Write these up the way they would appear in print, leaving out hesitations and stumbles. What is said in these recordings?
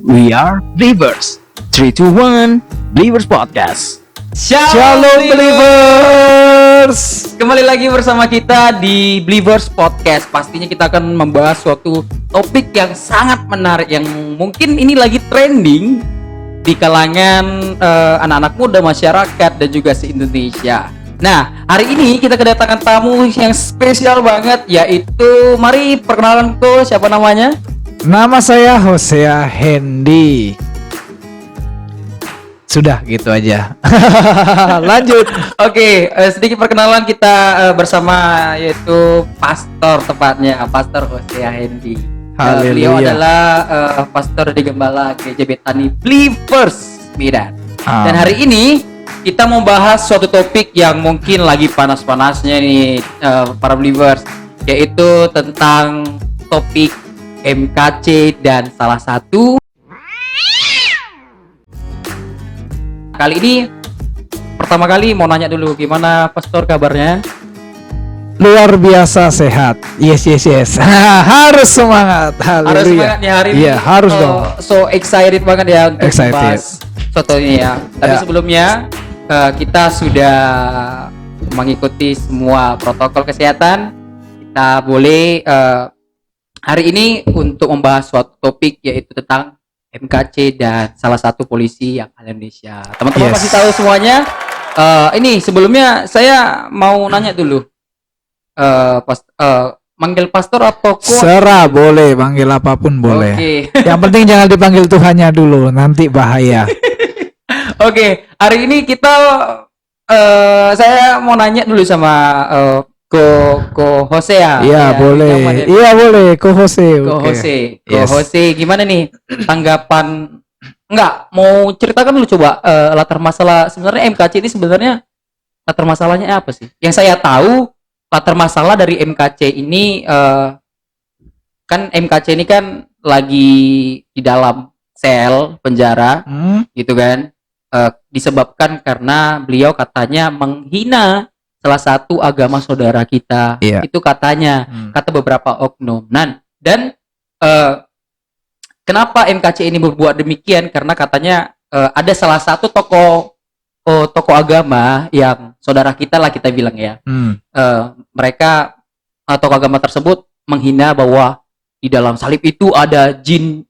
We are Believers. 3, 2, 1, Believers Podcast. Shalom Believers. Kembali lagi bersama kita di Believers Podcast. Pastinya kita akan membahas suatu topik yang sangat menarik, yang mungkin ini lagi trending di kalangan anak-anak muda, masyarakat, dan juga se-Indonesia. Nah, hari ini kita kedatangan tamu yang spesial banget, yaitu, mari perkenalan tuh, siapa namanya? Nama saya Hosea Hendy. Sudah gitu aja. Lanjut. Oke, sedikit perkenalan kita bersama, yaitu pastor, tepatnya Pastor Hosea Hendy. Beliau adalah pastor di Gembala Gereja Betani Believers Medan. Dan hari ini kita mau bahas suatu topik yang mungkin lagi panas-panasnya nih, para believers, yaitu tentang topik MKC dan salah satu. Kali ini pertama kali mau nanya dulu, gimana Pastor kabarnya? Luar biasa sehat. Yes. Harus semangat. Haleluya. Harus semangat ya hari ini. Iya, harus dong. So excited banget ya untuk bahas soto ini ya. Tapi sebelumnya kita sudah mengikuti semua protokol kesehatan. Kita boleh hari ini untuk membahas suatu topik, yaitu tentang MKC dan salah satu polisi yang ada di Indonesia. Teman-teman pasti tahu semuanya. Ini sebelumnya saya mau nanya dulu. Manggil pastor atau kok? Serah, boleh panggil apapun boleh. Okay. Yang penting jangan dipanggil Tuhannya dulu, nanti bahaya. Oke, hari ini kita saya mau nanya dulu sama Ko Hosea. Iya, boleh. Iya, boleh. Ko Hose. Hose, gimana nih tanggapan? Enggak, mau ceritakan dulu coba latar masalah sebenarnya MKC ini, sebenarnya latar masalahnya apa sih? Yang saya tahu latar masalah dari MKC ini kan MKC ini kan lagi di dalam sel penjara, gitu kan? Disebabkan karena beliau katanya menghina salah satu agama saudara kita. Itu katanya, kata beberapa oknum. Dan kenapa MKC ini berbuat demikian? Karena katanya ada salah satu tokoh agama yang saudara kita lah, kita bilang ya. Mereka tokoh agama tersebut menghina bahwa di dalam salib itu ada jin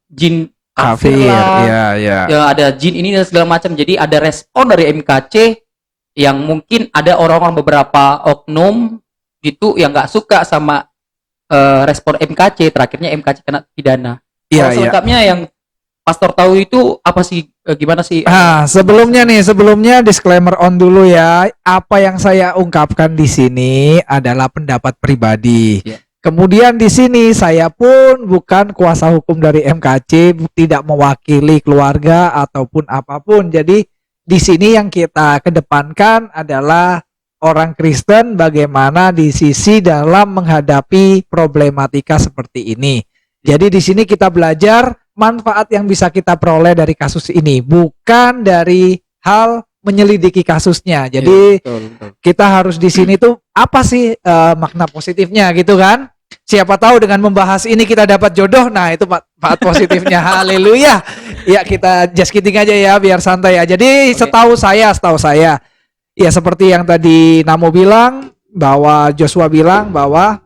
kafir lah, ya ada jin ini dan segala macam. Jadi ada respon dari MKC yang mungkin ada orang-orang beberapa oknum gitu yang nggak suka sama respon MKC. Terakhirnya MKC kena pidana. Selengkapnya yang pastor tahu itu apa sih, gimana sih? Sebelumnya disclaimer on dulu ya. Apa yang saya ungkapkan di sini adalah pendapat pribadi. Kemudian di sini saya pun bukan kuasa hukum dari MKC, tidak mewakili keluarga ataupun apapun. Jadi di sini yang kita kedepankan adalah orang Kristen bagaimana di sisi dalam menghadapi problematika seperti ini. Jadi di sini kita belajar manfaat yang bisa kita peroleh dari kasus ini, bukan dari hal menyelidiki kasusnya. Jadi betul. Kita harus di sini tuh apa sih makna positifnya gitu kan? Siapa tahu dengan membahas ini kita dapat jodoh. Nah, itu manfaat positifnya. Haleluya. Ya, kita just kidding aja ya biar santai ya. Jadi setahu saya ya seperti yang tadi Namo bilang, bahwa Joshua bilang bahwa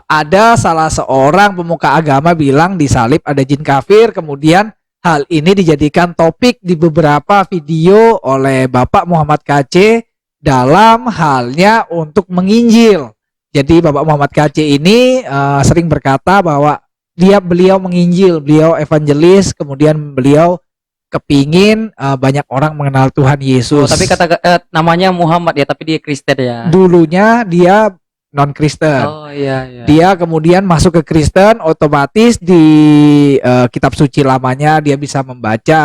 ada salah seorang pemuka agama bilang di salib ada jin kafir. Kemudian hal ini dijadikan topik di beberapa video oleh Bapak Muhammad KC dalam halnya untuk menginjil. Jadi Bapak Muhammad KC ini sering berkata bahwa beliau menginjil, beliau evangelis, kemudian beliau kepingin banyak orang mengenal Tuhan Yesus. Tapi kata namanya Muhammad ya, tapi dia Kristen ya. Dulunya dia non Kristen. Dia kemudian masuk ke Kristen, otomatis di kitab suci lamanya dia bisa membaca,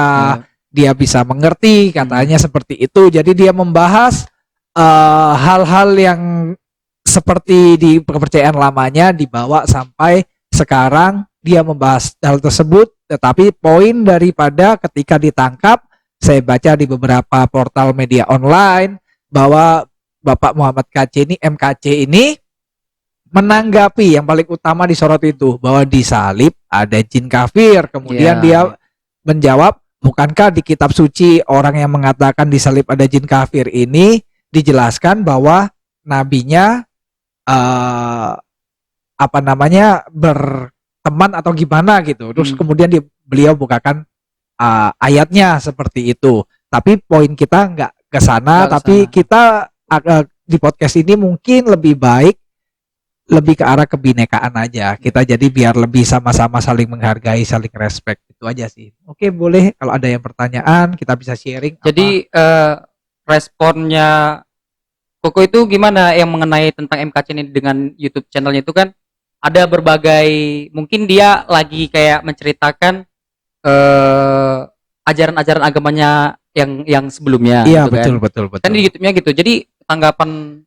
dia bisa mengerti, katanya seperti itu. Jadi dia membahas hal-hal yang seperti di kepercayaan lamanya dibawa sampai sekarang. Dia membahas hal tersebut, tetapi poin daripada ketika ditangkap, saya baca di beberapa portal media online bahwa Bapak Muhammad KC ini, MKC ini menanggapi yang paling utama disorot itu bahwa di salib ada jin kafir. Kemudian dia menjawab, bukankah di kitab suci orang yang mengatakan di salib ada jin kafir ini dijelaskan bahwa nabinya berteman atau gimana gitu. Terus kemudian beliau bukakan ayatnya seperti itu. Tapi poin kita nggak ke sana, tapi kita di podcast ini mungkin lebih baik lebih ke arah kebinekaan aja. Kita jadi biar lebih sama-sama saling menghargai, saling respect. Itu aja sih. Oke, boleh kalau ada yang pertanyaan kita bisa sharing. Jadi responnya Koko itu gimana yang mengenai tentang MKC ini dengan YouTube channelnya itu kan ada berbagai, mungkin dia lagi kayak menceritakan ajaran-ajaran agamanya yang sebelumnya. Iya, gitu betul. Kan di YouTube-nya gitu. Jadi tanggapan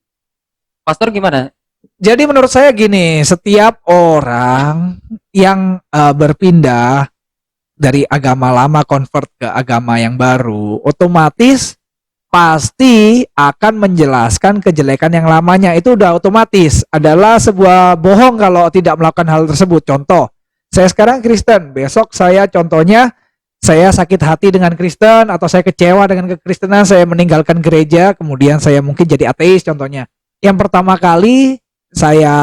pastor gimana? Jadi menurut saya gini, setiap orang yang berpindah dari agama lama convert ke agama yang baru, otomatis pasti akan menjelaskan kejelekan yang lamanya. Itu udah otomatis adalah sebuah bohong kalau tidak melakukan hal tersebut. Contoh, saya sekarang Kristen, besok saya contohnya saya sakit hati dengan Kristen atau saya kecewa dengan kekristenan, saya meninggalkan gereja, kemudian saya mungkin jadi ateis contohnya. Yang pertama kali saya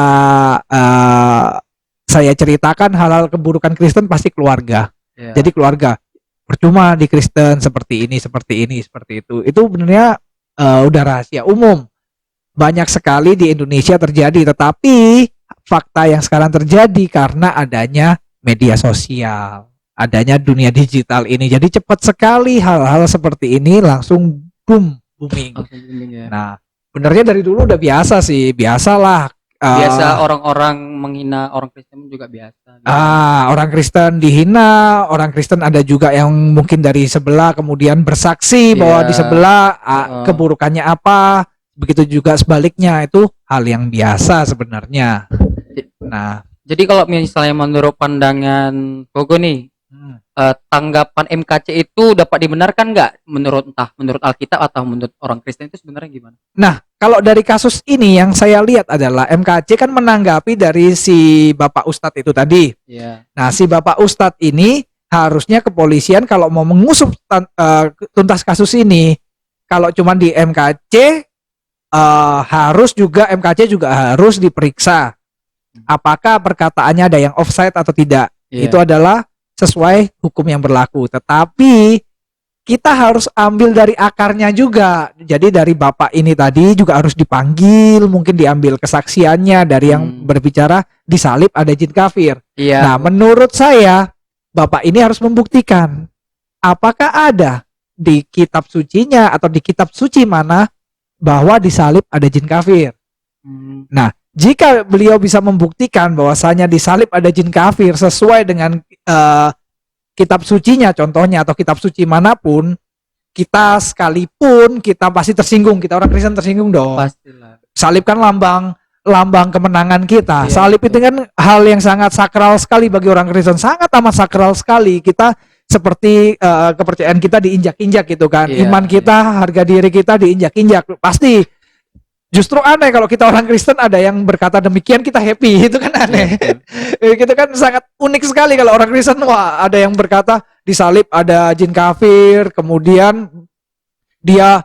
ceritakan hal-hal keburukan Kristen pasti keluarga. Jadi keluarga, percuma di Kristen seperti ini, seperti itu. Itu sebenarnya udah rahasia umum. Banyak sekali di Indonesia terjadi, tetapi fakta yang sekarang terjadi karena adanya media sosial, adanya dunia digital ini. Jadi cepat sekali hal-hal seperti ini langsung booming. Nah, benernya dari dulu udah biasa sih, biasalah. Biasa orang-orang menghina orang Kristen juga biasa. Orang Kristen dihina, orang Kristen ada juga yang mungkin dari sebelah kemudian bersaksi bahwa di sebelah keburukannya apa. Begitu juga sebaliknya, itu hal yang biasa sebenarnya. Nah, jadi kalau misalnya menurut pandangan Gogo nih, tanggapan MKC itu dapat dibenarkan nggak menurut Alkitab atau menurut orang Kristen itu sebenarnya gimana? Nah, kalau dari kasus ini yang saya lihat adalah MKC kan menanggapi dari si Bapak Ustadz itu tadi. Nah, si Bapak Ustadz ini harusnya kepolisian kalau mau mengusut tuntas kasus ini, kalau cuma di MKC MKC juga harus diperiksa apakah perkataannya ada yang offside atau tidak. Itu adalah sesuai hukum yang berlaku. Tetapi kita harus ambil dari akarnya juga. Jadi dari bapak ini tadi juga harus dipanggil, mungkin diambil kesaksiannya dari yang berbicara di salib ada jin kafir. Nah, menurut saya bapak ini harus membuktikan apakah ada di kitab sucinya atau di kitab suci mana bahwa di salib ada jin kafir. Nah, jika beliau bisa membuktikan bahwasanya di salib ada jin kafir sesuai dengan kitab sucinya contohnya atau kitab suci manapun, kita sekalipun kita pasti tersinggung, kita orang Kristen tersinggung dong. Pastilah. Salib kan lambang kemenangan kita. Salib itu kan hal yang sangat sakral sekali bagi orang Kristen, sangat amat sakral sekali. Kita seperti kepercayaan kita diinjak-injak gitu kan. Iman kita, harga diri kita diinjak-injak. Pasti justru aneh kalau kita orang Kristen ada yang berkata demikian kita happy, itu kan aneh. Itu kan sangat unik sekali kalau orang Kristen, wah ada yang berkata di salib ada jin kafir, kemudian dia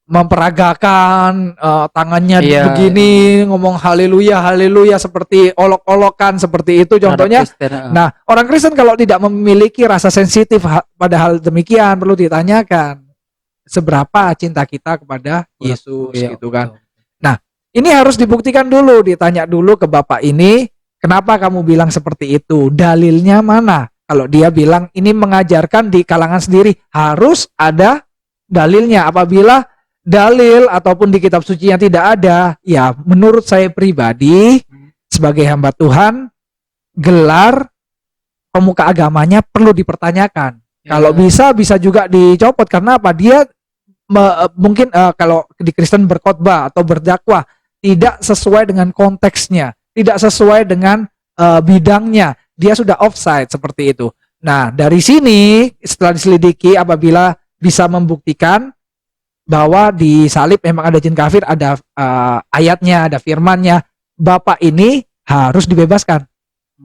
memperagakan tangannya begini, ngomong haleluya haleluya seperti olok-olokan seperti itu contohnya. Nah, orang Kristen kalau tidak memiliki rasa sensitif pada hal demikian perlu ditanyakan seberapa cinta kita kepada Yesus gitu kan. Nah, ini harus dibuktikan dulu, ditanya dulu ke bapak ini, kenapa kamu bilang seperti itu? Dalilnya mana? Kalau dia bilang ini mengajarkan di kalangan sendiri, harus ada dalilnya. Apabila dalil ataupun di kitab sucinya tidak ada, ya menurut saya pribadi sebagai hamba Tuhan, gelar pemuka agamanya perlu dipertanyakan. Kalau bisa juga dicopot. Karena apa? Dia mungkin kalau di Kristen berkhotbah atau berdakwah tidak sesuai dengan konteksnya, tidak sesuai dengan bidangnya, dia sudah offside seperti itu. Nah, dari sini setelah diselidiki, apabila bisa membuktikan bahwa di salib memang ada jin kafir, ada ayatnya, ada firmannya, bapak ini harus dibebaskan.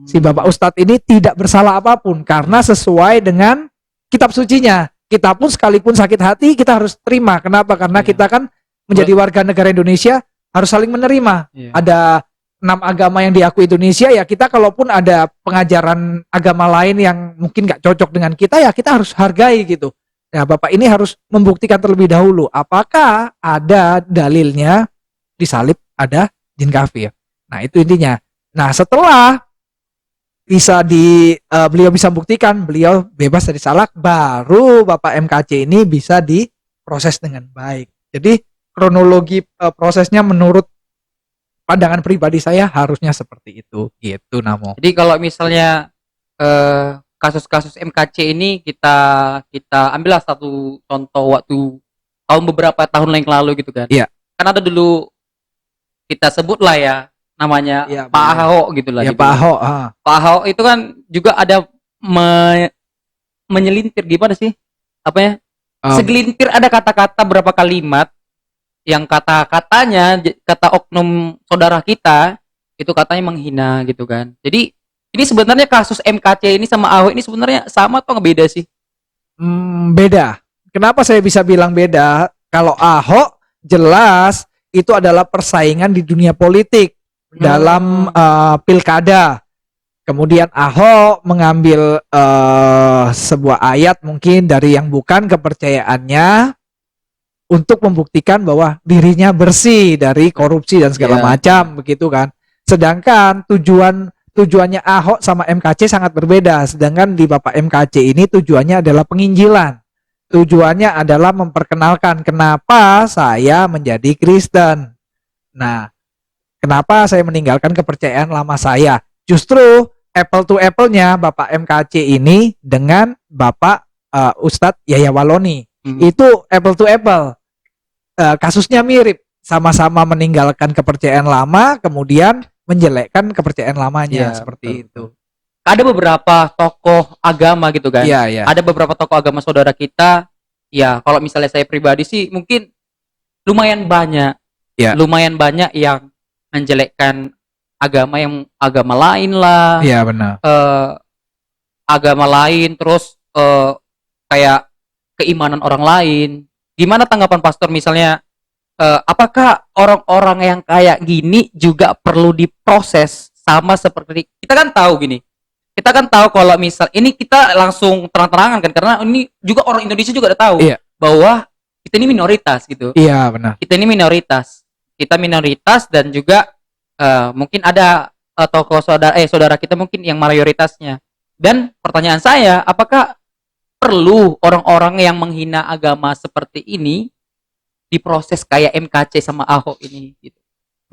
Si Bapak Ustadz ini tidak bersalah apapun karena sesuai dengan kitab sucinya. Kita pun sekalipun sakit hati kita harus terima. Kenapa? Karena Iya. kita kan menjadi warga negara Indonesia harus saling menerima. Iya. Ada 6 agama yang diakui Indonesia, ya kita kalaupun ada pengajaran agama lain yang mungkin gak cocok dengan kita, ya kita harus hargai gitu. Nah, Bapak ini harus membuktikan terlebih dahulu apakah ada dalilnya di salib ada jin kafir. Nah, itu intinya. Nah, setelah beliau bisa buktikan beliau bebas dari salah, baru Bapak MKC ini bisa diproses dengan baik. Jadi kronologi prosesnya menurut pandangan pribadi saya harusnya seperti itu gitu, Namo. Jadi kalau misalnya kasus-kasus MKC ini kita ambillah satu contoh waktu beberapa tahun yang lalu gitu kan. Iya. Kan ada dulu kita sebut lah ya namanya Iya, Pak boleh. Ahok gitu lah. Ya gitu. Pak Ahok, Pak Ahok itu kan juga ada menyelintir gimana sih? Apa ya? Segelintir ada kata-kata berapa kalimat yang kata oknum saudara kita itu katanya menghina gitu kan. Jadi ini sebenarnya kasus MKC ini sama Ahok ini sebenarnya sama atau beda sih? Beda. Kenapa saya bisa bilang beda? Kalau Ahok jelas itu adalah persaingan di dunia politik dalam pilkada. Kemudian Ahok mengambil sebuah ayat mungkin dari yang bukan kepercayaannya untuk membuktikan bahwa dirinya bersih dari korupsi dan segala Iya. macam begitu kan. Sedangkan tujuannya Ahok sama MKC sangat berbeda. Sedangkan di Bapak MKC ini tujuannya adalah penginjilan. Tujuannya adalah memperkenalkan kenapa saya menjadi Kristen. Nah, kenapa saya meninggalkan kepercayaan lama saya? Justru apple to apple-nya Bapak MKC ini dengan Bapak Ustadz Yahya Waloni. Itu apple to apple. Kasusnya mirip. Sama-sama meninggalkan kepercayaan lama, kemudian menjelekkan kepercayaan lamanya. Iya, Seperti betul, itu. Ada beberapa tokoh agama gitu kan. Iya, iya. Ada beberapa tokoh agama saudara kita. Ya, kalau misalnya saya pribadi sih mungkin lumayan banyak. Iya. Lumayan banyak yang menjelekkan agama lain lah. Iya, benar. Agama lain terus kayak keimanan orang lain. Gimana tanggapan pastor misalnya apakah orang-orang yang kayak gini juga perlu diproses sama seperti kita kan tahu gini. Kita kan tahu kalau misal ini kita langsung terang-terangan kan karena ini juga orang Indonesia juga udah tahu Iya. bahwa kita ini minoritas gitu. Iya, benar. Kita ini minoritas. Kita minoritas dan juga mungkin ada tokoh saudara kita mungkin yang mayoritasnya. Dan pertanyaan saya, apakah perlu orang-orang yang menghina agama seperti ini diproses kayak MKC sama Ahok ini gitu?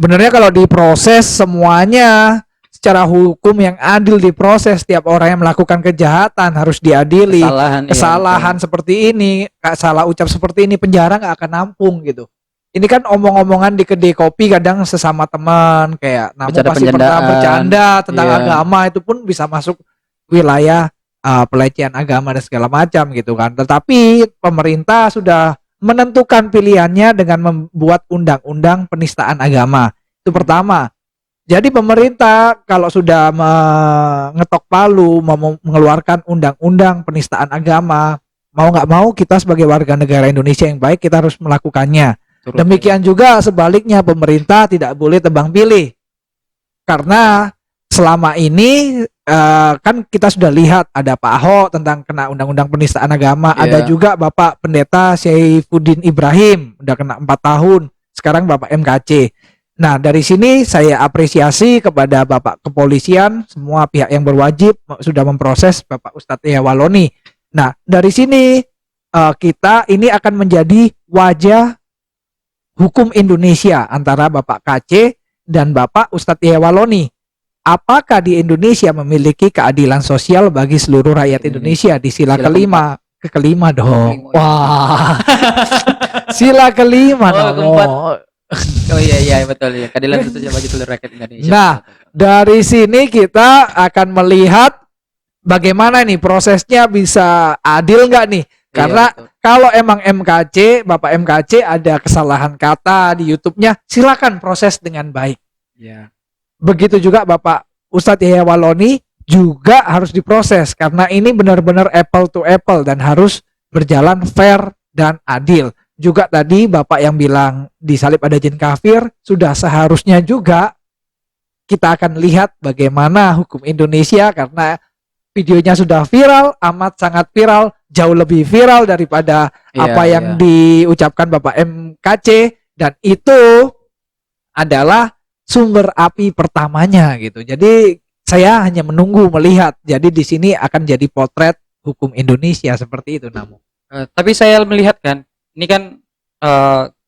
Benernya kalau diproses semuanya secara hukum yang adil diproses, setiap orang yang melakukan kejahatan harus diadili. Kesalahan seperti ini, salah ucap seperti ini, penjara nggak akan nampung gitu. Ini kan omong-omongan di kedai kopi kadang sesama teman kayak namun pasti pernah bercanda tentang agama, itu pun bisa masuk wilayah pelecehan agama dan segala macam gitu kan. Tetapi pemerintah sudah menentukan pilihannya dengan membuat undang-undang penistaan agama. Itu pertama. Jadi pemerintah kalau sudah mengetok palu mau mengeluarkan undang-undang penistaan agama, mau nggak mau kita sebagai warga negara Indonesia yang baik kita harus melakukannya. Demikian juga sebaliknya, pemerintah tidak boleh tebang pilih. Karena selama ini kan kita sudah lihat ada Pak Ahok tentang kena undang-undang penistaan agama, ada juga Bapak Pendeta Saifuddin Ibrahim udah kena 4 tahun, sekarang Bapak MKC. Nah, dari sini saya apresiasi kepada Bapak Kepolisian, semua pihak yang berwajib sudah memproses Bapak Ustadz Yahya Waloni. Nah, dari sini kita ini akan menjadi wajah hukum Indonesia antara Bapak KC dan Bapak Ustadz Yahya Waloni. Apakah di Indonesia memiliki keadilan sosial bagi seluruh rakyat Indonesia di sila kelima? Kelima dong. Wah. Sila kelima dong. Oh iya betul ya. Keadilan sosial bagi seluruh rakyat Indonesia. Nah, dari sini kita akan melihat bagaimana nih prosesnya bisa adil nggak nih? Karena kalau emang Bapak MKC ada kesalahan kata di YouTube-nya, silakan proses dengan baik. Iya. Begitu juga Bapak Ustadz Yahya Waloni juga harus diproses karena ini benar-benar apple to apple dan harus berjalan fair dan adil. Juga tadi Bapak yang bilang di salib ada jin kafir, sudah seharusnya juga kita akan lihat bagaimana hukum Indonesia karena videonya sudah viral, amat sangat viral, jauh lebih viral daripada apa yang diucapkan Bapak MKC, dan itu adalah sumber api pertamanya gitu. Jadi saya hanya menunggu melihat. Jadi di sini akan jadi potret hukum Indonesia seperti itu namun. Tapi saya melihat kan, ini kan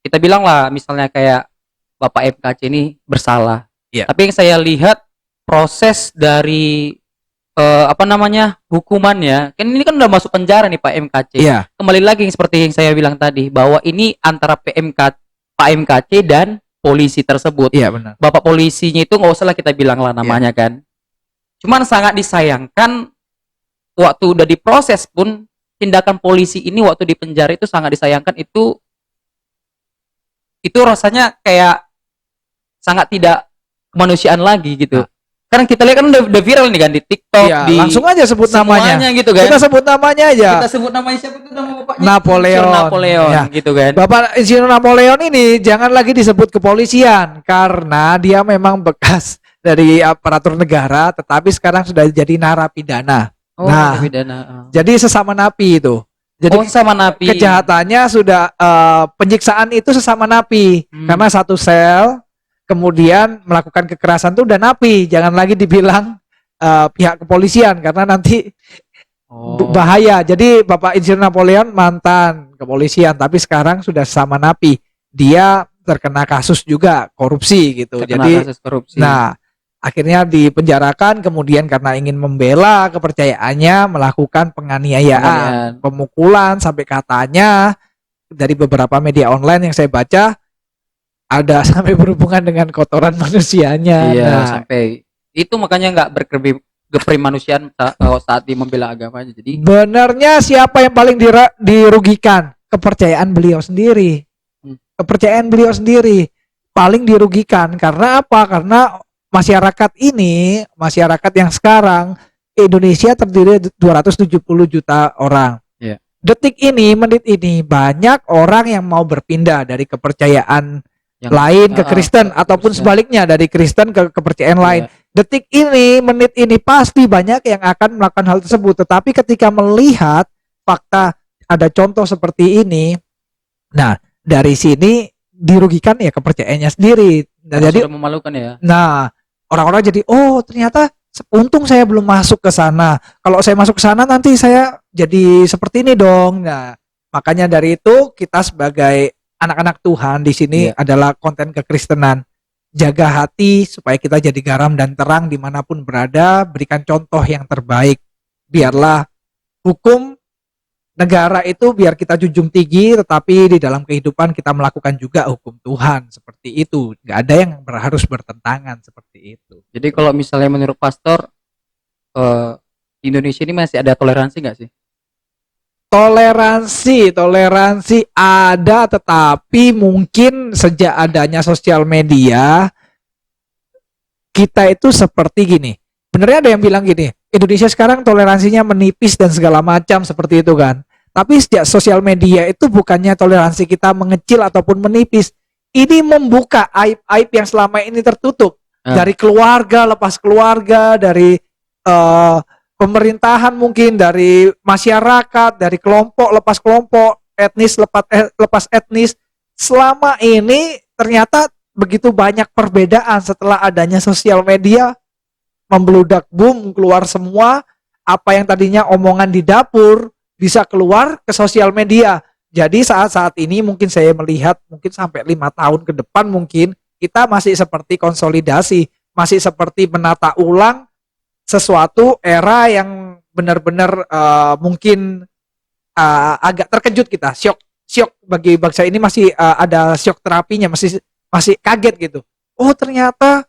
kita bilang lah misalnya kayak Bapak MKC ini bersalah. Iya. Tapi yang saya lihat proses dari hukumannya, kan ini kan udah masuk penjara nih Pak MKC. Iya. Kembali lagi seperti yang saya bilang tadi bahwa ini antara Pak MKC dan polisi tersebut. Iya benar. Bapak polisinya itu nggak usah lah kita bilang lah namanya kan. Cuman sangat disayangkan waktu udah diproses pun tindakan polisi ini waktu di penjara itu sangat disayangkan, itu rasanya kayak sangat tidak kemanusiaan lagi gitu. Karena kita lihat kan udah viral nih kan di TikTok, Iya, di langsung aja sebut namanya gitu kan. Kita sebut namanya aja. Kita sebut namanya siapa itu, nama bapaknya Napoleon ya, gitu kan. Bapak Insinyur Napoleon ini jangan lagi disebut kepolisian karena dia memang bekas dari aparatur negara, tetapi sekarang sudah jadi narapidana. Jadi sesama napi itu. Jadi sesama napi. Kejahatannya sudah penyiksaan itu sesama napi karena satu sel. Kemudian melakukan kekerasan itu udah napi, jangan lagi dibilang pihak kepolisian karena nanti bahaya. Jadi Bapak Insinyur Napoleon mantan kepolisian tapi sekarang sudah sama napi. Dia terkena kasus juga korupsi gitu. Kasus korupsi. Nah, akhirnya dipenjarakan, kemudian karena ingin membela kepercayaannya melakukan penganiayaan, pemukulan, sampai katanya dari beberapa media online yang saya baca ada sampai berhubungan dengan kotoran manusianya. Iya, sampai itu makanya nggak berkemanusiaan saat dia membela agamanya. Jadi benarnya siapa yang paling dirugikan? Kepercayaan beliau sendiri. Kepercayaan beliau sendiri paling dirugikan karena apa? Karena masyarakat yang sekarang Indonesia terdiri 270 juta orang. Detik ini, menit ini banyak orang yang mau berpindah dari kepercayaan lain ke Kristen ataupun sebaliknya dari Kristen ke kepercayaan lain. Detik ini, menit ini pasti banyak yang akan melakukan hal tersebut. Tetapi ketika melihat fakta ada contoh seperti ini, nah dari sini dirugikan ya kepercayaannya sendiri. Nah, jadi sudah memalukan ya. Nah, orang-orang jadi ternyata untung saya belum masuk ke sana. Kalau saya masuk ke sana nanti saya jadi seperti ini dong. Nah, makanya dari itu kita sebagai anak-anak Tuhan di sini adalah konten kekristenan. Jaga hati supaya kita jadi garam dan terang dimanapun berada. Berikan contoh yang terbaik. Biarlah hukum negara itu biar kita junjung tinggi, tetapi di dalam kehidupan kita melakukan juga hukum Tuhan seperti itu. Nggak ada yang harus bertentangan seperti itu. Jadi kalau misalnya menurut pastor di Indonesia ini masih ada toleransi nggak sih? Toleransi ada, tetapi mungkin sejak adanya sosial media kita itu seperti gini. Benernya ada yang bilang gini, Indonesia sekarang toleransinya menipis dan segala macam seperti itu kan. Tapi sejak sosial media itu bukannya toleransi kita mengecil ataupun menipis. Ini membuka aib-aib yang selama ini tertutup. Dari keluarga, lepas keluarga, dari pemerintahan mungkin, dari masyarakat, dari kelompok lepas kelompok, etnis lepas etnis. Selama ini ternyata begitu banyak perbedaan setelah adanya sosial media membludak, boom, keluar semua. Apa yang tadinya omongan di dapur bisa keluar ke sosial media. Jadi saat-saat ini mungkin saya melihat mungkin sampai 5 tahun ke depan mungkin kita masih seperti konsolidasi, masih seperti menata ulang sesuatu era yang benar-benar mungkin agak terkejut kita, syok bagi bangsa ini masih ada syok terapinya, masih kaget gitu. Oh ternyata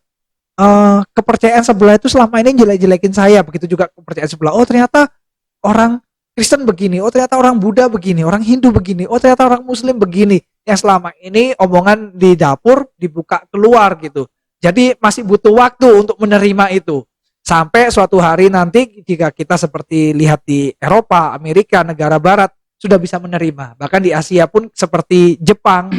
kepercayaan sebelah itu selama ini jelek-jelekin saya, begitu juga kepercayaan sebelah. Oh ternyata orang Kristen begini, oh ternyata orang Buddha begini, orang Hindu begini, oh ternyata orang Muslim begini. Yang selama ini omongan di dapur dibuka keluar gitu. Jadi masih butuh waktu untuk menerima itu. Sampai suatu hari nanti jika kita seperti lihat di Eropa, Amerika, negara barat sudah bisa menerima. Bahkan di Asia pun seperti Jepang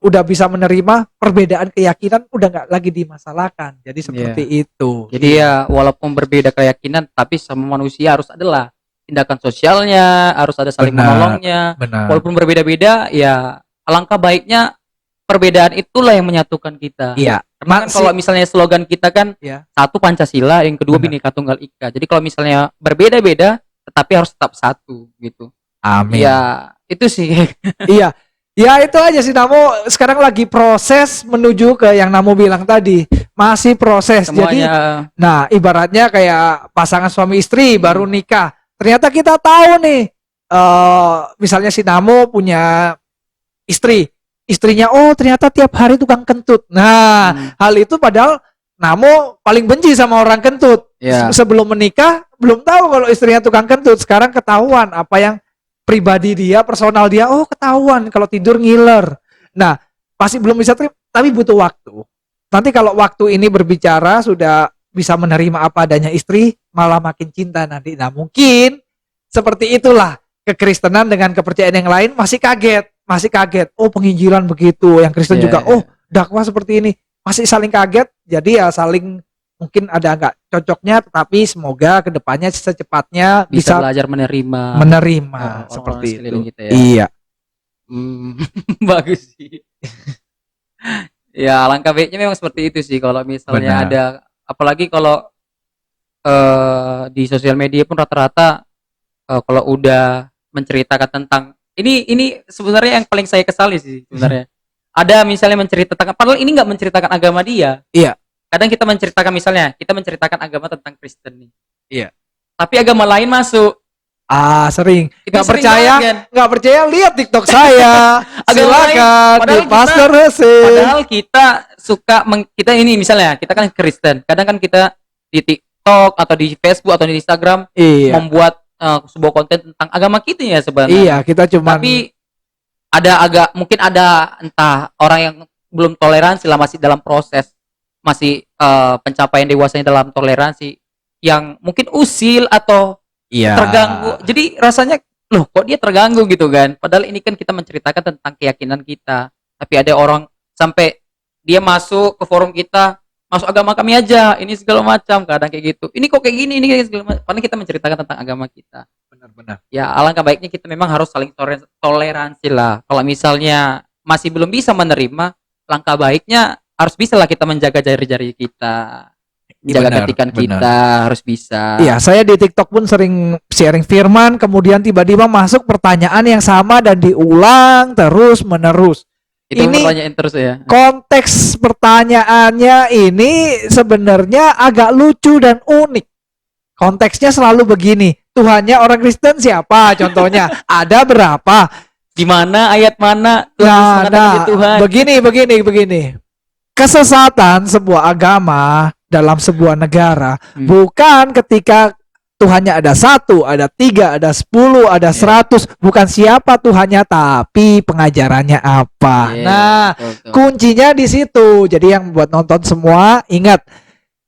udah bisa menerima perbedaan keyakinan, udah nggak lagi dimasalahkan. Jadi seperti itu. Jadi ya walaupun berbeda keyakinan tapi sama manusia harus adalah tindakan sosialnya, harus ada saling menolongnya. Benar. Walaupun berbeda-beda ya alangkah baiknya perbedaan itulah yang menyatukan kita. Iya. Karena kan kalau misalnya slogan kita kan ya. satu Pancasila, yang kedua Bhinneka Tunggal Ika. Jadi kalau misalnya berbeda-beda tetapi harus tetap satu gitu. Amin. Ya, itu sih. Iya. Ya itu aja sih, Namo sekarang lagi proses menuju ke yang Namo bilang tadi, masih proses. Semuanya. Jadi nah ibaratnya kayak pasangan suami istri baru nikah, ternyata kita tahu nih misalnya si Namo punya istrinya oh ternyata tiap hari tukang kentut. Nah hal itu padahal Namo paling benci sama orang kentut. Sebelum menikah belum tahu kalau istrinya tukang kentut, sekarang ketahuan apa yang pribadi dia, personal dia, oh ketahuan kalau tidur ngiler. Nah, pasti belum bisa terima, tapi butuh waktu. Nanti kalau waktu ini berbicara sudah bisa menerima apa adanya istri, malah makin cinta nanti. Nah, mungkin seperti itulah kekristenan dengan kepercayaan yang lain masih kaget. Oh, penginjilan begitu, yang Kristen juga, oh dakwah seperti ini, masih saling kaget. Jadi ya saling mungkin ada nggak cocoknya, tetapi semoga kedepannya secepatnya bisa belajar menerima seperti itu. Kita ya. Iya. Bagus sih. Ya alangkah baiknya memang seperti itu sih. Kalau misalnya ada, apalagi kalau di sosial media pun rata-rata kalau udah menceritakan tentang ini sebenarnya yang paling saya kesali sih sebenarnya. Ada misalnya menceritakan, padahal ini nggak menceritakan agama dia. Iya. Kadang kita menceritakan agama tentang Kristen nih. Iya. Tapi agama lain masuk. Sering. Itu Nggak sering percaya, banget, kan? nggak percaya lihat TikTok saya. Silakan di Pastor Hese. Padahal kita suka kita ini misalnya kita kan Kristen. Kadang kan kita di TikTok atau di Facebook atau di Instagram membuat sebuah konten tentang agama kita ya sebenarnya. Iya, kita cuma. Tapi mungkin ada entah orang yang belum toleransi lah, masih dalam proses, masih pencapaian dewasanya dalam toleransi, yang mungkin usil atau terganggu. Jadi rasanya loh kok dia terganggu gitu kan. Padahal ini kan kita menceritakan tentang keyakinan kita. Tapi ada orang sampai dia masuk ke forum kita, masuk agama kami aja, ini segala macam, kadang kayak gitu. Ini kok kayak gini, ini kayak segala macam. Padahal kita menceritakan tentang agama kita. Benar-benar. Ya alangkah baiknya kita memang harus saling toleransi lah. Kalau misalnya masih belum bisa menerima, langkah baiknya harus bisa lah kita menjaga jari-jari kita, menjaga ketikan kita, harus bisa. Iya, saya di TikTok pun sering sharing firman, kemudian tiba-tiba masuk pertanyaan yang sama dan diulang terus menerus. Itu ini pertanyaan terus ya. Konteks pertanyaannya ini sebenarnya agak lucu dan unik. Konteksnya selalu begini, Tuhannya orang Kristen siapa? Contohnya, ada berapa? Di mana ayat mana Tuhan Tuhan? Begini. Kesesatan sebuah agama dalam sebuah negara bukan ketika Tuhannya ada 1, ada 3, ada 10, ada 100, bukan siapa Tuhannya tapi pengajarannya apa. Betul. Kuncinya di situ. Jadi yang buat nonton semua ingat,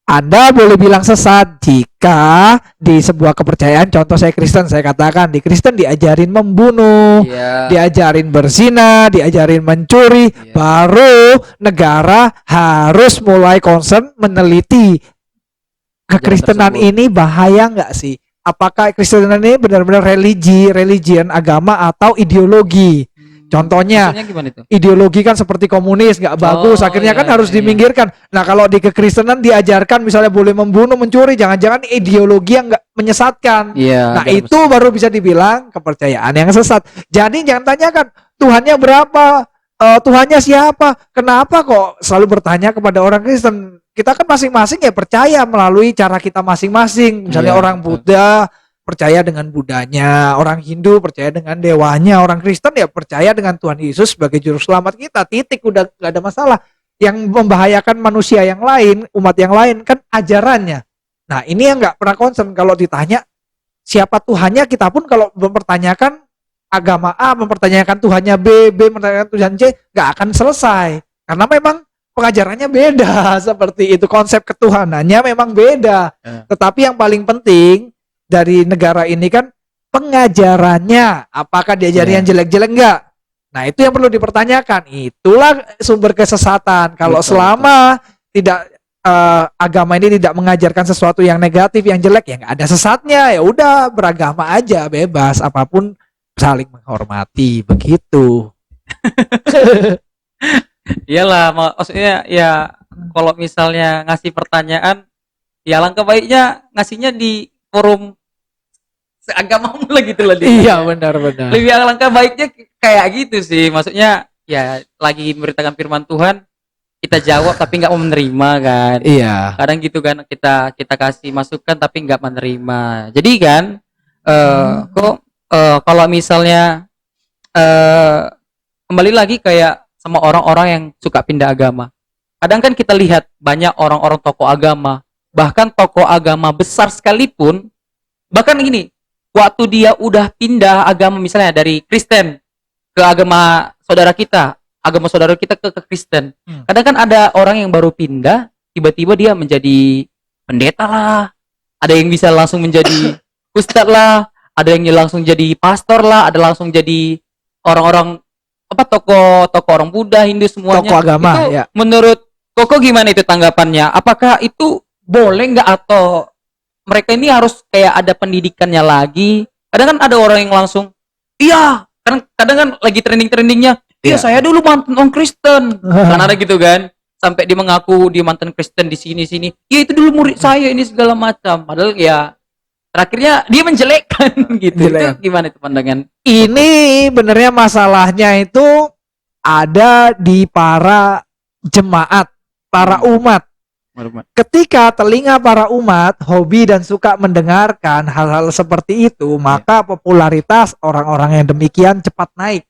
Anda boleh bilang sesat jika di sebuah kepercayaan, contoh saya Kristen, saya katakan di Kristen diajarin membunuh, diajarin berzina, diajarin mencuri, baru negara harus mulai concern meneliti kekristenan ini bahaya nggak sih? Apakah kekristenan ini benar-benar religion, agama atau ideologi? Contohnya ideologi kan seperti komunis nggak bagus, akhirnya kan harus diminggirkan. Nah kalau di kekristenan diajarkan misalnya boleh membunuh, mencuri, jangan-jangan ideologi yang nggak menyesatkan. Nah itu baru bisa dibilang kepercayaan yang sesat. Jadi jangan tanyakan Tuhannya berapa, Tuhannya siapa, kenapa kok selalu bertanya kepada orang Kristen. Kita kan masing-masing ya percaya melalui cara kita masing-masing. Misalnya orang Buddha percaya dengan Budanya, orang Hindu percaya dengan dewanya, orang Kristen ya percaya dengan Tuhan Yesus sebagai juru selamat kita. Titik, udah gak ada masalah. Yang membahayakan manusia yang lain, umat yang lain kan ajarannya. Nah ini yang gak pernah concern. Kalau ditanya siapa Tuhannya, kita pun kalau mempertanyakan agama A, mempertanyakan Tuhannya B, mempertanyakan Tuhan C, gak akan selesai. Karena memang pengajarannya beda seperti itu, konsep ketuhanannya memang beda. Tetapi yang paling penting dari negara ini kan pengajarannya, apakah diajari yang jelek-jelek enggak? Nah, itu yang perlu dipertanyakan. Itulah sumber kesesatan. Kalau selama tidak agama ini tidak mengajarkan sesuatu yang negatif, yang jelek, ya nggak ada sesatnya. Ya udah, beragama aja, bebas, apapun saling menghormati, begitu. Iyalah, maksudnya ya kalau misalnya ngasih pertanyaan, ya alangkah baiknya ngasihnya di forum seagamamu lah gitu loh. Iya, benar-benar. Lebih alangkah baiknya kayak gitu sih. Maksudnya ya lagi memberitakan firman Tuhan, kita jawab tapi nggak mau menerima kan. Iya. Kadang gitu kan, kita kasih masukan tapi nggak menerima. Jadi kan kalau misalnya kembali lagi kayak sama orang-orang yang suka pindah agama. Kadang kan kita lihat banyak orang-orang tokoh agama, bahkan tokoh agama besar sekalipun, bahkan gini, waktu dia udah pindah agama misalnya dari Kristen ke agama saudara kita ke Kristen. Kadang kan ada orang yang baru pindah, tiba-tiba dia menjadi pendeta lah, ada yang bisa langsung menjadi ustadz lah, ada yang langsung jadi pastor lah, ada langsung jadi orang-orang tokoh orang Buddha, Hindu semuanya. Tokoh agama itu, ya. Menurut Koko gimana itu tanggapannya? Apakah itu boleh nggak, atau mereka ini harus kayak ada pendidikannya lagi? Kadang kan ada orang yang langsung, iya, kadang kan lagi trending-trendingnya, iya saya dulu mantan orang Kristen, kan ada gitu kan, sampai dia mengaku dia mantan Kristen di sini, ya itu dulu murid saya ini segala macam, padahal ya terakhirnya dia menjelekkan gitu. Itu gimana itu pandangan? Ini benernya masalahnya itu ada di para jemaat, para umat. Ketika telinga para umat hobi dan suka mendengarkan hal-hal seperti itu, maka popularitas orang-orang yang demikian cepat naik.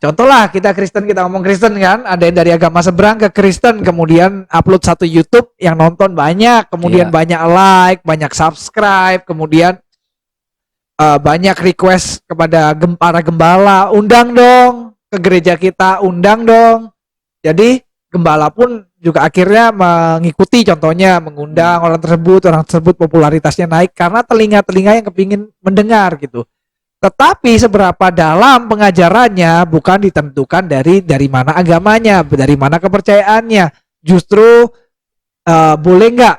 Contohlah kita Kristen, kita ngomong Kristen kan, ada yang dari agama seberang ke Kristen, kemudian upload satu YouTube yang nonton banyak, kemudian banyak like, banyak subscribe, kemudian banyak request kepada para gembala, undang dong ke gereja kita, undang dong. Jadi gembala pun juga akhirnya mengikuti contohnya, mengundang orang tersebut popularitasnya naik karena telinga-telinga yang kepingin mendengar gitu. Tetapi seberapa dalam pengajarannya bukan ditentukan dari mana agamanya, dari mana kepercayaannya. Justru boleh nggak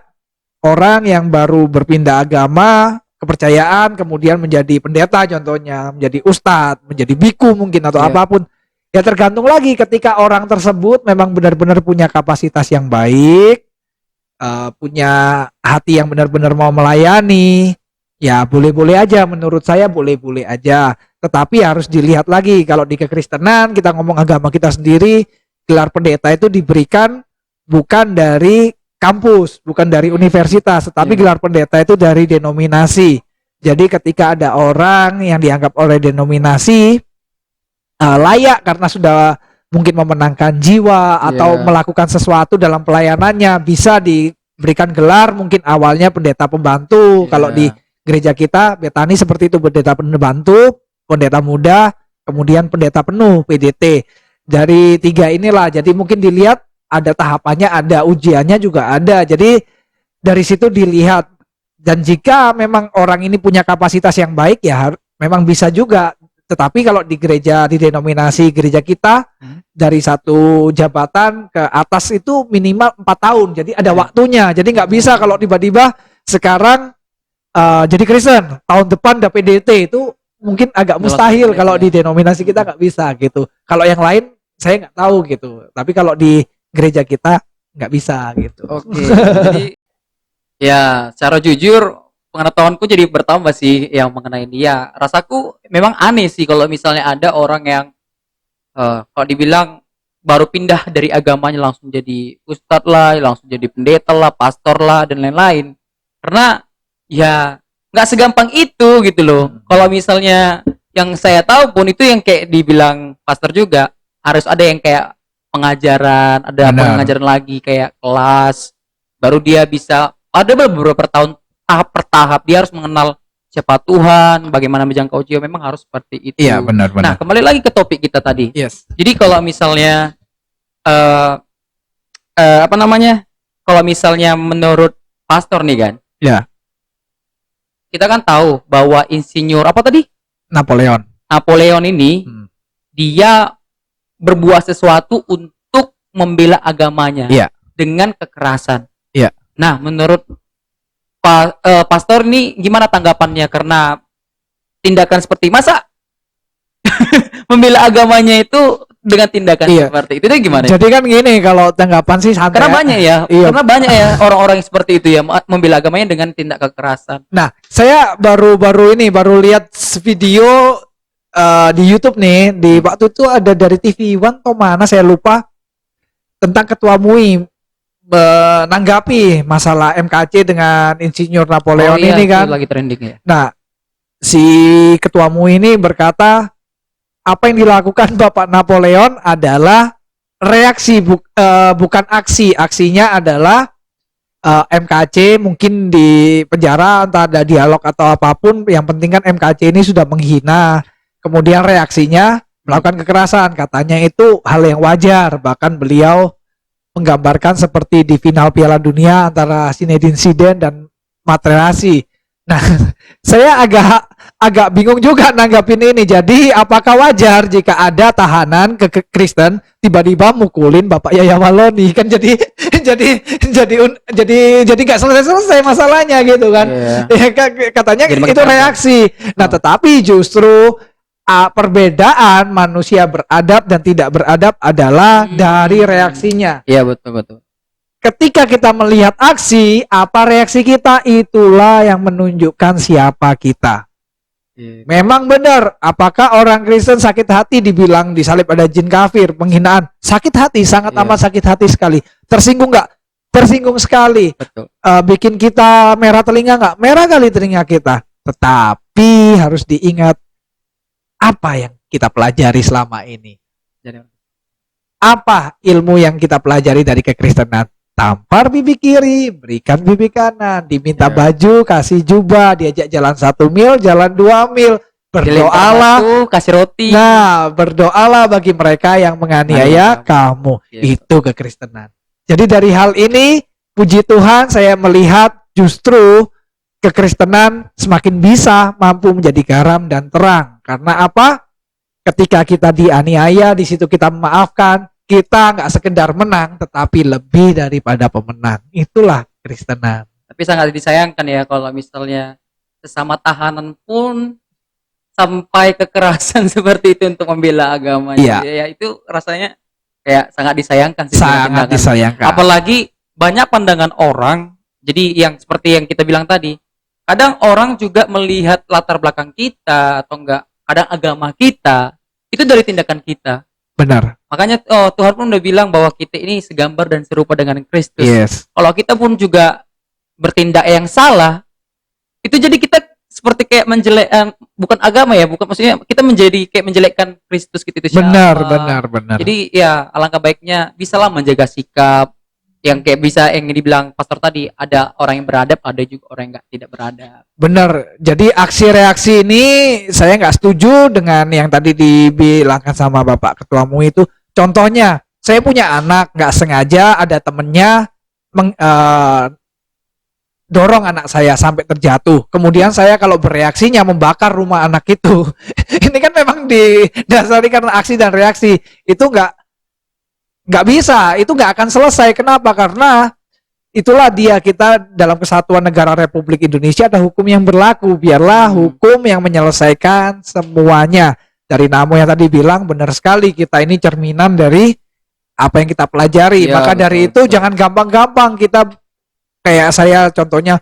orang yang baru berpindah agama, kepercayaan, kemudian menjadi pendeta contohnya, menjadi ustadz, menjadi biku mungkin atau apapun. Ya tergantung lagi ketika orang tersebut memang benar-benar punya kapasitas yang baik, punya hati yang benar-benar mau melayani. Ya boleh-boleh aja, menurut saya boleh-boleh aja. Tetapi harus dilihat lagi, kalau di kekristenan kita ngomong agama kita sendiri, gelar pendeta itu diberikan bukan dari kampus, bukan dari universitas, tetapi gelar pendeta itu dari denominasi. Jadi ketika ada orang yang dianggap oleh denominasi layak karena sudah mungkin memenangkan jiwa atau melakukan sesuatu dalam pelayanannya, bisa diberikan gelar mungkin awalnya pendeta pembantu. Kalau di gereja kita Betani seperti itu, pendeta pembantu, pendeta muda, kemudian pendeta penuh PDT. Dari tiga inilah, jadi mungkin dilihat ada tahapannya, ada ujiannya juga ada. Jadi dari situ dilihat, dan jika memang orang ini punya kapasitas yang baik ya memang bisa juga. Tetapi kalau di gereja, di denominasi gereja kita, dari satu jabatan ke atas itu minimal 4 tahun. Jadi ada waktunya. Jadi nggak bisa kalau tiba-tiba sekarang jadi Kristen, tahun depan udah PDT, itu mungkin agak mustahil. Kalau di denominasi kita nggak bisa gitu. Kalau yang lain saya nggak tahu gitu. Tapi kalau di gereja kita nggak bisa gitu. Oke. Jadi ya secara jujur pengetahuanku jadi bertambah sih yang mengenai dia. Rasaku memang aneh sih kalau misalnya ada orang yang kalau dibilang baru pindah dari agamanya langsung jadi ustadz lah, langsung jadi pendeta lah, pastor lah, dan lain-lain. Karena ya nggak segampang itu gitu loh. Kalau misalnya yang saya tahu pun itu yang kayak dibilang pastor juga, harus ada yang kayak pengajaran, ada pengajaran lagi kayak kelas, baru dia bisa, ada beberapa tahun tahap per tahap dia harus mengenal siapa Tuhan, bagaimana menjangkau jiwa, memang harus seperti itu. Iya, benar. Nah, kembali lagi ke topik kita tadi. Yes. Jadi kalau misalnya eh apa namanya? Kalau misalnya menurut pastor nih kan, Ya. kita kan tahu bahwa insinyur apa tadi? Napoleon. Napoleon ini dia berbuat sesuatu untuk membela agamanya Iya. dengan kekerasan. Iya. Nah, menurut pastor ini gimana tanggapannya karena tindakan seperti masa membela agamanya itu dengan tindakan Iya. seperti itu gimana? Jadi kan gini, kalau tanggapan sih santai. Karena banyak ya, Iya. karena banyak ya orang-orang yang seperti itu ya membela agamanya dengan tindak kekerasan. Nah, saya baru lihat video di YouTube nih, di waktu itu ada dari TV One atau mana saya lupa, tentang Ketua MUI menanggapi masalah MKC dengan Insinyur Napoleon iya, ini kan. itu lagi trending ya. Nah, si Ketua MUI ini berkata apa yang dilakukan Bapak Napoleon adalah reaksi bukan aksi. Aksinya adalah MKC mungkin di penjara, entah ada dialog atau apapun, yang penting kan MKC ini sudah menghina. Kemudian reaksinya melakukan kekerasan, katanya itu hal yang wajar. Bahkan beliau menggambarkan seperti di final Piala Dunia antara Zinedine Zidane dan Materazzi. Nah, saya agak bingung juga nanggapin ini. Jadi apakah wajar jika ada tahanan Kristen tiba-tiba mukulin Bapak Yaya Waloni? Kan jadi nggak selesai masalahnya gitu kan. Iya. Ya, katanya Jadi itu reaksi. Nah, tetapi justru perbedaan manusia beradab dan tidak beradab adalah dari reaksinya. Iya, betul. Ketika kita melihat aksi, apa reaksi kita, itulah yang menunjukkan siapa kita. Memang benar, apakah orang Kristen sakit hati dibilang disalib ada jin kafir, penghinaan, sakit hati, sangat amat sakit hati sekali. Tersinggung nggak? Tersinggung sekali. Betul. Bikin kita merah telinga nggak? Merah kali telinga kita. Tetapi harus diingat apa yang kita pelajari selama ini. Apa ilmu yang kita pelajari dari kekristenan? Tampar pipi kiri, berikan pipi kanan, diminta baju, kasih jubah, diajak jalan 1 mil, jalan 2 mil, berdoalah, kasih roti. Nah, berdoalah bagi mereka yang menganiaya kamu. Itu kekristenan. Jadi dari hal ini, puji Tuhan, saya melihat justru kekristenan semakin bisa mampu menjadi garam dan terang. Karena apa? Ketika kita dianiaya, di situ kita memaafkan, kita nggak sekedar menang, tetapi lebih daripada pemenang. Itulah kekristenan. Tapi sangat disayangkan ya kalau misalnya sesama tahanan pun sampai kekerasan seperti itu untuk membela agamanya. Iya. Ya itu rasanya kayak sangat disayangkan sih. Sangat disayangkan. Apalagi banyak pandangan orang. Jadi yang seperti yang kita bilang tadi, kadang orang juga melihat latar belakang kita atau enggak, kadang agama kita itu dari tindakan kita. Benar. Makanya Tuhan pun udah bilang bahwa kita ini segambar dan serupa dengan Kristus. Yes. Kalau kita pun juga bertindak yang salah, itu jadi kita seperti kayak bukan agama ya, bukan, maksudnya kita menjadi kayak menjelekkan Kristus gitu itu siapa. Benar. Jadi ya alangkah baiknya bisalah menjaga sikap yang kayak bisa yang dibilang pastor tadi, ada orang yang beradab, ada juga orang yang tidak beradab. Benar. Jadi aksi reaksi ini saya nggak setuju dengan yang tadi dibilangkan sama Bapak Ketua MUI itu. Contohnya, saya punya anak, nggak sengaja ada temennya dorong anak saya sampai terjatuh. Kemudian saya kalau bereaksinya membakar rumah anak itu. Ini kan memang didasari karena aksi dan reaksi. Itu nggak bisa, itu nggak akan selesai. Kenapa? Karena itulah kita dalam Kesatuan Negara Republik Indonesia ada hukum yang berlaku. Biarlah hukum yang menyelesaikan semuanya. Dari Namo yang tadi bilang benar sekali, kita ini cerminan dari apa yang kita pelajari. Ya, maka dari itu jangan gampang-gampang kita, kayak saya contohnya,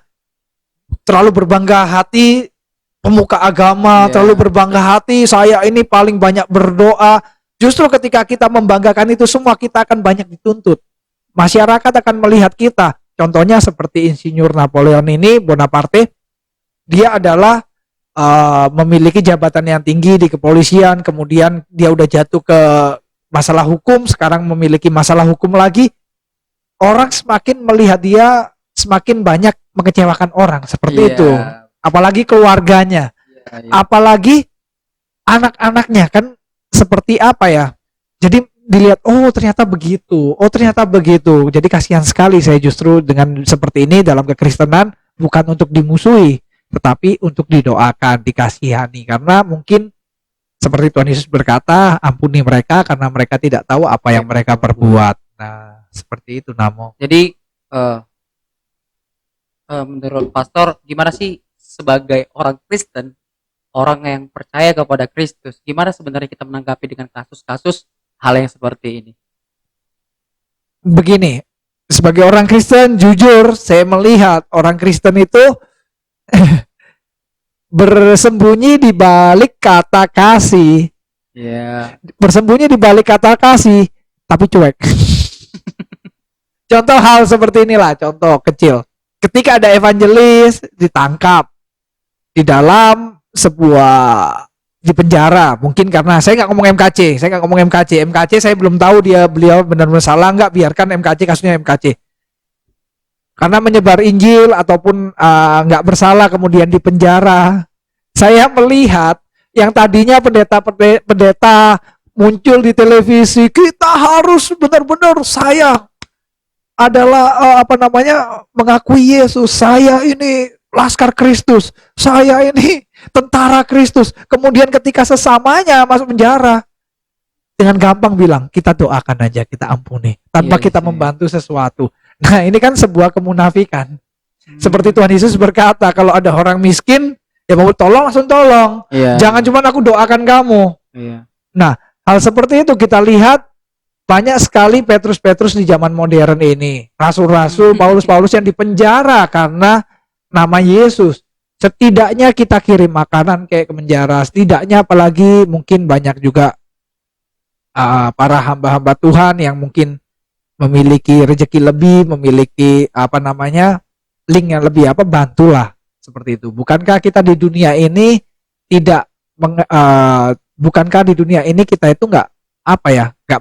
terlalu berbangga hati pemuka agama, terlalu berbangga hati saya ini paling banyak berdoa. Justru ketika kita membanggakan itu semua, kita akan banyak dituntut. Masyarakat akan melihat kita. Contohnya seperti Insinyur Napoleon ini, Bonaparte, dia adalah memiliki jabatan yang tinggi di kepolisian, kemudian dia udah jatuh ke masalah hukum, sekarang memiliki masalah hukum lagi. Orang semakin melihat dia semakin banyak mengecewakan orang seperti itu. Apalagi keluarganya, apalagi anak-anaknya kan. Seperti apa ya? Jadi dilihat, oh ternyata begitu, oh ternyata begitu. Jadi kasihan sekali saya justru dengan seperti ini dalam kekristenan, bukan untuk dimusuhi, tetapi untuk didoakan, dikasihani, karena mungkin seperti Tuhan Yesus berkata, ampuni mereka karena mereka tidak tahu apa yang mereka perbuat. Nah, seperti itu Namo. Jadi menurut pastor gimana sih sebagai orang Kristen, orang yang percaya kepada Kristus, gimana sebenarnya kita menanggapi dengan kasus-kasus hal yang seperti ini? Begini, sebagai orang Kristen, jujur saya melihat orang Kristen itu bersembunyi di balik kata kasih, bersembunyi di balik kata kasih, tapi cuek. Contoh hal seperti inilah, contoh kecil. Ketika ada evangelis ditangkap di dalam sebuah, di penjara, mungkin karena saya nggak ngomong MKC, saya belum tahu beliau benar-benar salah nggak, biarkan MKC, kasusnya MKC. Karena menyebar Injil ataupun nggak bersalah kemudian di penjara. Saya melihat yang tadinya pendeta muncul di televisi, kita harus benar-benar, saya adalah mengakui Yesus, saya ini laskar Kristus, saya ini tentara Kristus. Kemudian ketika sesamanya masuk penjara, dengan gampang bilang, kita doakan aja, kita ampuni, tanpa kita membantu sesuatu. Nah, ini kan sebuah kemunafikan. Seperti Tuhan Yesus berkata, kalau ada orang miskin, ya mau tolong langsung tolong. Jangan cuma aku doakan kamu. Nah, hal seperti itu kita lihat banyak sekali Petrus di zaman modern ini. Rasul-rasul, Paulus yang dipenjara karena nama Yesus. Setidaknya kita kirim makanan kayak ke penjara. Setidaknya, apalagi mungkin banyak juga para hamba-hamba Tuhan yang mungkin memiliki rezeki lebih, memiliki link yang lebih, bantulah seperti itu. Bukankah kita di dunia ini bukankah di dunia ini kita itu nggak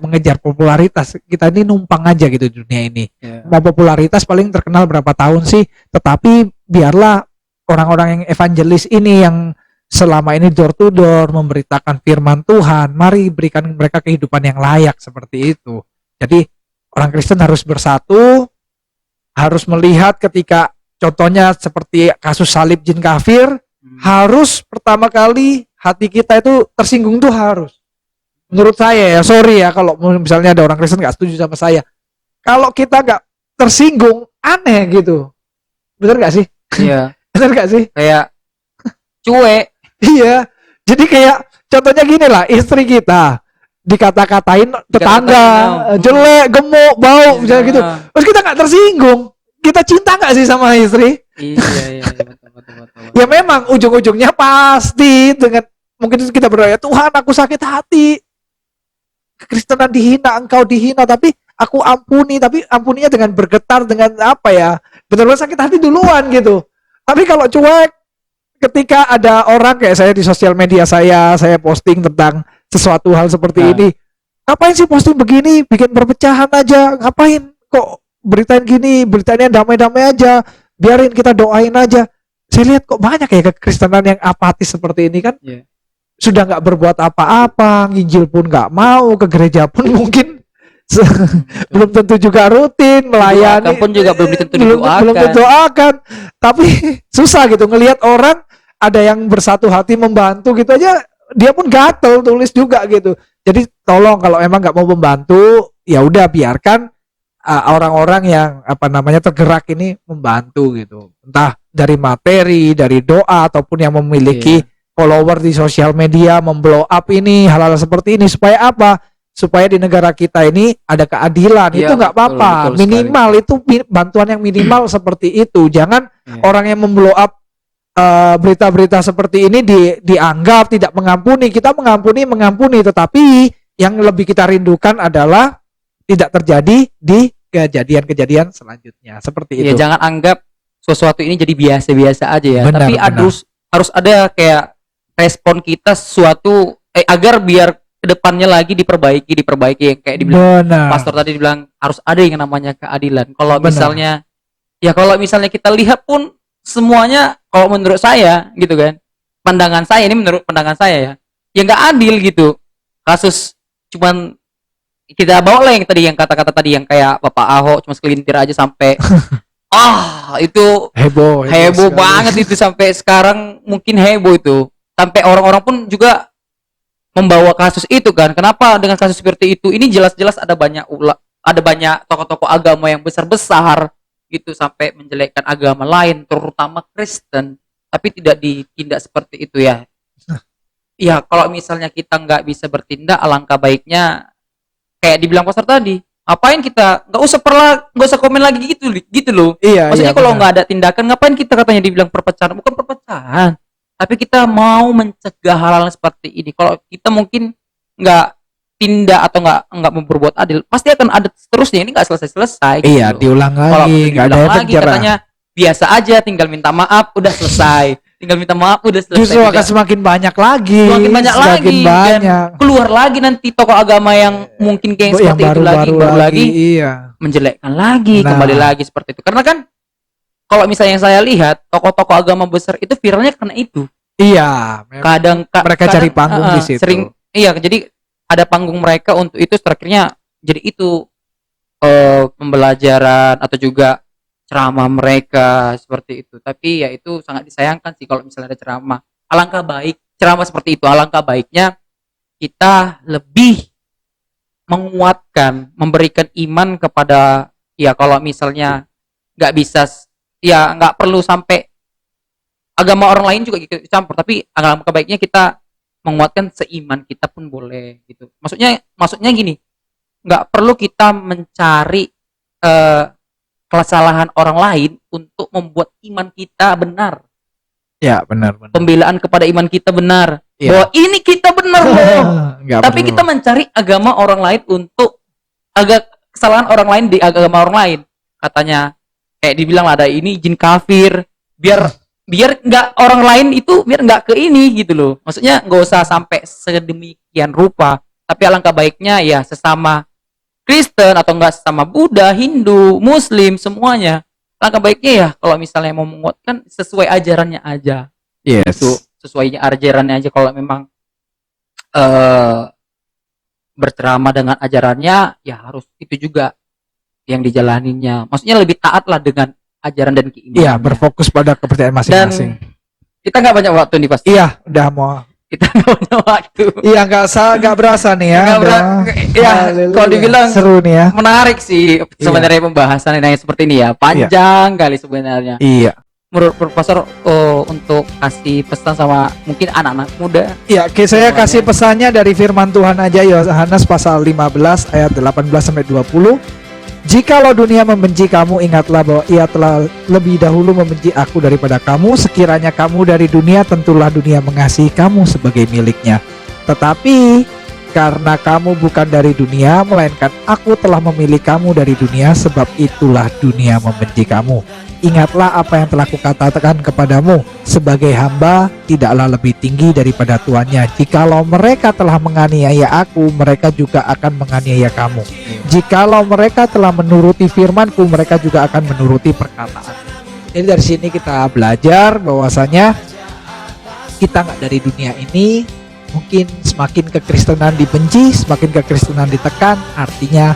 mengejar popularitas, kita ini numpang aja gitu di dunia ini. Mau popularitas paling terkenal berapa tahun sih, tetapi biarlah orang-orang yang evangelis ini yang selama ini door to door memberitakan firman Tuhan, mari berikan mereka kehidupan yang layak seperti itu. Jadi orang Kristen harus bersatu, harus melihat ketika contohnya seperti kasus salib jin kafir, harus pertama kali hati kita itu tersinggung tuh harus. Menurut saya ya, sorry ya kalau misalnya ada orang Kristen gak setuju sama saya. Kalau kita gak tersinggung, aneh gitu. Bener gak sih? Iya. Bener gak sih? Kayak cuek. Iya. Jadi kayak contohnya gini lah, istri kita dikata-katain tetangga, jelek, gemuk, bau, misalnya gitu. Terus kita gak tersinggung. Kita cinta gak sih sama istri? Iya, betul. Ya memang ujung-ujungnya pasti dengan mungkin kita berdoa, Tuhan aku sakit hati, kekristenan dihina, engkau dihina, tapi aku ampuni, tapi ampuninya dengan bergetar, dengan benar-benar sakit hati duluan gitu. Tapi kalau cuek, ketika ada orang kayak saya di sosial media saya posting tentang sesuatu hal seperti ini, ngapain sih posting begini, bikin perpecahan aja, ngapain kok beritain gini, beritanya damai-damai aja, biarin kita doain aja. Saya lihat kok banyak ya kekristenan yang apatis seperti ini kan. Sudah nggak berbuat apa-apa, nginjil pun nggak mau, ke gereja pun mungkin belum tentu juga rutin melayani, pun juga belum tentu doakan. Tapi susah gitu ngelihat orang ada yang bersatu hati membantu gitu aja, dia pun gatel tulis juga gitu. Jadi tolong kalau emang nggak mau membantu, ya udah biarkan orang-orang yang tergerak ini membantu gitu. Entah dari materi, dari doa, ataupun yang memiliki follower di sosial media memblow up ini hal-hal seperti ini supaya apa? Supaya di negara kita ini ada keadilan. Itu nggak apa-apa. Minimal sekali. Itu bantuan yang minimal seperti itu. Jangan orang yang memblow up berita-berita seperti ini dianggap tidak mengampuni. Kita mengampuni, tetapi yang lebih kita rindukan adalah tidak terjadi di kejadian-kejadian selanjutnya. Seperti itu. Jangan anggap sesuatu ini jadi biasa-biasa aja ya. Benar, tapi harus ada kayak respon kita sesuatu agar biar kedepannya lagi diperbaiki yang kayak dibilang pastor tadi, dibilang harus ada yang namanya keadilan. Kalau misalnya kita lihat pun semuanya, kalau menurut saya gitu kan, menurut pandangan saya ya nggak adil gitu. Kasus cuman kita bawa lah yang tadi, yang kata-kata tadi yang kayak Bapak Ahok cuma segelintir aja sampai itu Heboh sekali. banget itu, sampai sekarang mungkin heboh itu, sampai orang-orang pun juga membawa kasus itu kan. Kenapa dengan kasus seperti itu? Ini jelas-jelas ada banyak tokoh-tokoh agama yang besar-besar gitu sampai menjelekkan agama lain, terutama Kristen, tapi tidak ditindak seperti itu ya. Ya kalau misalnya kita nggak bisa bertindak, alangkah baiknya kayak dibilang pastor tadi, apain kita nggak usah komen lagi gitu loh. Maksudnya kalau nggak ada tindakan, ngapain kita katanya dibilang perpecahan? Bukan perpecahan, tapi kita mau mencegah hal-hal seperti ini. Kalau kita mungkin nggak tindak atau nggak berbuat adil, pasti akan ada seterusnya. Ini nggak selesai gitu loh. Diulang Kalau lagi, nggak ada efek lagi jerah. katanya biasa aja, tinggal minta maaf udah selesai. Justru akan semakin banyak lagi. Dan keluar lagi nanti tokoh agama yang mungkin kayak seperti itu lagi iya, menjelekkan lagi, kembali lagi seperti itu. Karena kan kalau misalnya yang saya lihat tokoh-tokoh agama besar itu viralnya karena itu. Iya. Mereka cari panggung di situ. Jadi ada panggung mereka untuk itu, terakhirnya jadi itu pembelajaran atau juga ceramah mereka seperti itu. Tapi ya itu sangat disayangkan sih kalau misalnya ada ceramah. Alangkah baik ceramah seperti itu, alangkah baiknya kita lebih menguatkan, memberikan iman kepada, ya kalau misalnya nggak bisa, ya nggak perlu sampai agama orang lain juga ikut campur, tapi alangkah baiknya kita menguatkan seiman kita pun boleh gitu. Maksudnya gini, nggak perlu kita mencari kesalahan orang lain untuk membuat iman kita benar. Ya benar. Pembelaan kepada iman kita benar. Ya. Bahwa ini kita benar loh. Tapi perlu. kita mencari agama orang lain untuk kesalahan orang lain di agama orang lain. Katanya kayak dibilang ada ini jin kafir, biar nggak orang lain itu biar nggak ke ini gitu loh. Maksudnya nggak usah sampai sedemikian rupa. Tapi alangkah baiknya ya sesama Kristen atau enggak sama Buddha, Hindu, Muslim, semuanya. Langkah baiknya ya kalau misalnya mau menguatkan sesuai ajarannya aja. Yes. Itu sesuai ajarannya aja. Kalau memang berceramah dengan ajarannya, ya harus itu juga yang dijalaninya. Maksudnya lebih taat lah dengan ajaran dan keimanan. Iya, berfokus pada kepercayaan masing-masing. Dan kita nggak banyak waktu nih pasti. Iya, udah mau. Kita nggak banyak waktu. Iya, nggak berasa nih ya. Kalau dibilang seru nih ya. Menarik sih sebenarnya pembahasan yang seperti ini ya. Panjang kali sebenarnya. Iya. Menurut Profesor untuk kasih pesan sama mungkin anak-anak muda. Iya, saya kasih pesannya dari firman Tuhan aja, Yohanes pasal 15 ayat 18 sampai 20. Jikalau dunia membenci kamu, ingatlah bahwa ia telah lebih dahulu membenci aku daripada kamu. Sekiranya kamu dari dunia, tentulah dunia mengasihi kamu sebagai miliknya. Tetapi karena kamu bukan dari dunia, melainkan aku telah memilih kamu dari dunia, sebab itulah dunia membenci kamu. Ingatlah apa yang telah kukatakan kepadamu, sebagai hamba tidaklah lebih tinggi daripada tuannya. Jikalau mereka telah menganiaya aku, mereka juga akan menganiaya kamu. Jikalau mereka telah menuruti firmanku, mereka juga akan menuruti perkataan. Jadi dari sini kita belajar bahwasanya kita nggak dari dunia ini. Mungkin semakin kekristenan dibenci, semakin kekristenan ditekan, artinya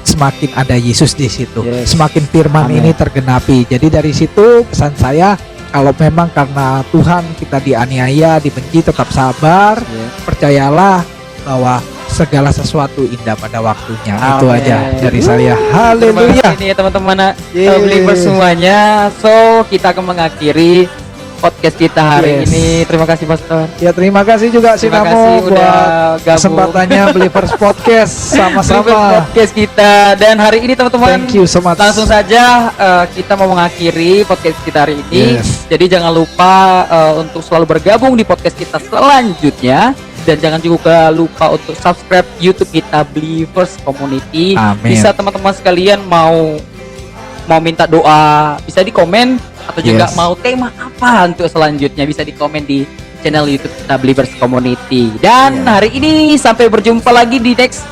semakin ada Yesus di situ. Semakin firman ini tergenapi. Jadi dari situ pesan saya, kalau memang karena Tuhan kita dianiaya, dibenci, tetap sabar. Percayalah bahwa segala sesuatu indah pada waktunya. Itu aja dari saya. Haleluya. Ini ya teman-teman believers semuanya. So kita akan mengakhiri podcast kita hari ini. Terima kasih Pastor. Ya terima kasih juga Sinamo buat gabung. kesempatannya Believers Podcast sama-sama. Podcast kita, dan hari ini teman-teman, thank you so much. Langsung saja kita mau mengakhiri podcast kita hari ini. Jadi jangan lupa untuk selalu bergabung di podcast kita selanjutnya, dan jangan juga lupa untuk subscribe YouTube kita Believers Community. Amin. Bisa teman-teman sekalian mau minta doa, bisa di komen, atau juga mau tema apa untuk selanjutnya, bisa di komen di channel YouTube kita Believers Community. Dan hari ini sampai berjumpa lagi di next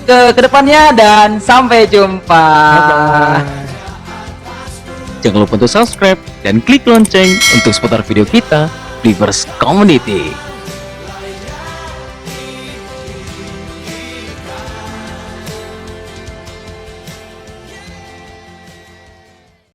ke depannya, dan sampai jumpa. Jangan lupa untuk subscribe dan klik lonceng untuk seputar video kita Believers Community.